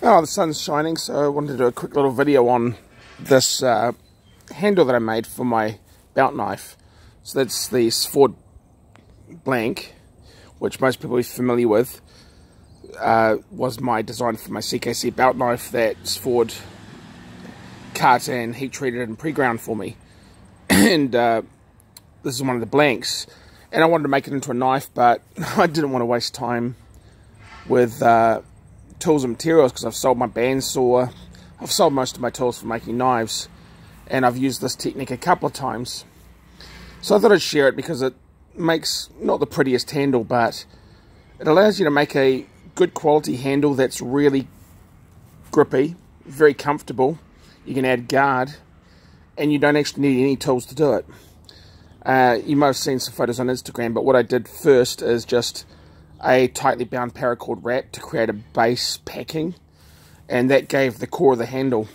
Oh, the sun's shining, so I wanted to do a quick little video on this handle that I made for my belt knife. So that's the Ford Blank, which most people are familiar with. Was my design for my CKC belt knife that Ford cut and heat treated and pre-ground for me. And this is one of the blanks. And I wanted to make it into a knife, but I didn't want to waste time with tools and materials because I've sold my bandsaw. I've sold most of my tools for making knives, and I've used this technique a couple of times. So I thought I'd share it because it makes not the prettiest handle, but it allows you to make a good quality handle that's really grippy, very comfortable. You can add guard, and you don't actually need any tools to do it. You might have seen some photos on Instagram, but what I did first is just a tightly bound paracord wrap to create a base packing, and that gave the core of the handle.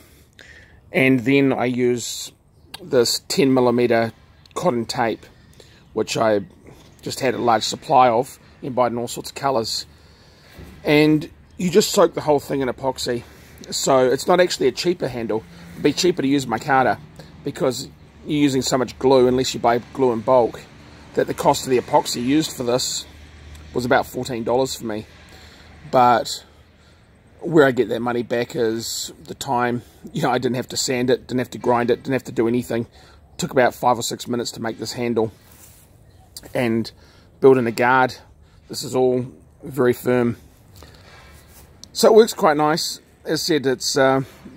And then I use this 10mm cotton tape, which I just had a large supply of and bought in all sorts of colors, and you just soak the whole thing in epoxy. So it's not actually a cheaper handle. It'd be cheaper to use micarta because you're using so much glue, unless you buy glue in bulk, that the cost of the epoxy used for this was about $14 for me. But where I get that money back is the time. You know, I didn't have to sand it, didn't have to grind it, didn't have to do anything. It took about 5 or 6 minutes to make this handle and build in a guard. This is all very firm, so it works quite nice. As I said, it's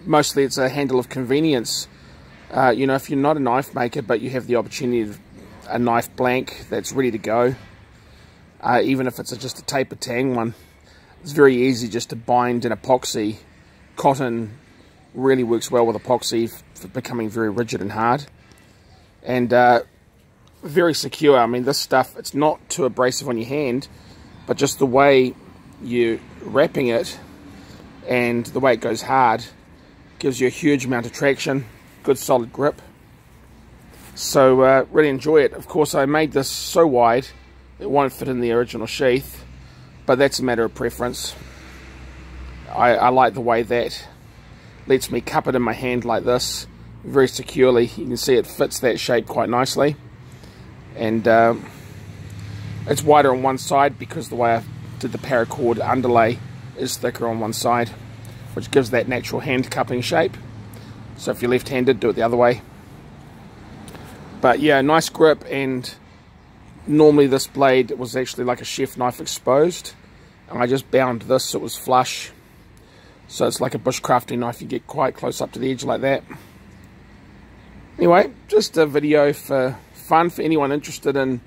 mostly it's a handle of convenience. You know, if you're not a knife maker but you have the opportunity of a knife blank that's ready to go, even if it's just a taper tang one, it's very easy just to bind in epoxy. Cotton really works well with epoxy for becoming very rigid and hard, and very secure. I mean, this stuff, it's not too abrasive on your hand, but just the way you're wrapping it and the way it goes hard gives you a huge amount of traction, good solid grip. So really enjoy it. Of course, I made this so wide it won't fit in the original sheath, but that's a matter of preference. I like the way that lets me cup it in my hand like this very securely. You can see it fits that shape quite nicely, and it's wider on one side because the way I did the paracord underlay is thicker on one side, which gives that natural hand cupping shape. So if you're left-handed, do it the other way. But yeah, nice grip. And normally this blade was actually like a chef knife exposed, and I just bound this so it was flush. So it's like a bushcrafting knife. You get quite close up to the edge like that. Anyway, just a video for fun for anyone interested in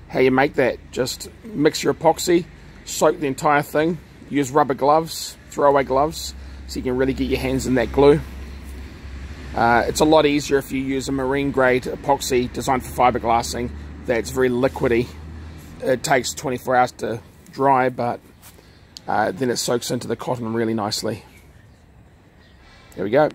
how you make that. Just mix your epoxy, soak the entire thing, use rubber gloves, throwaway gloves, so you can really get your hands in that glue. It's a lot easier if you use a marine grade epoxy designed for fiberglassing that's very liquidy. It takes 24 hours to dry, but then it soaks into the cotton really nicely. There we go.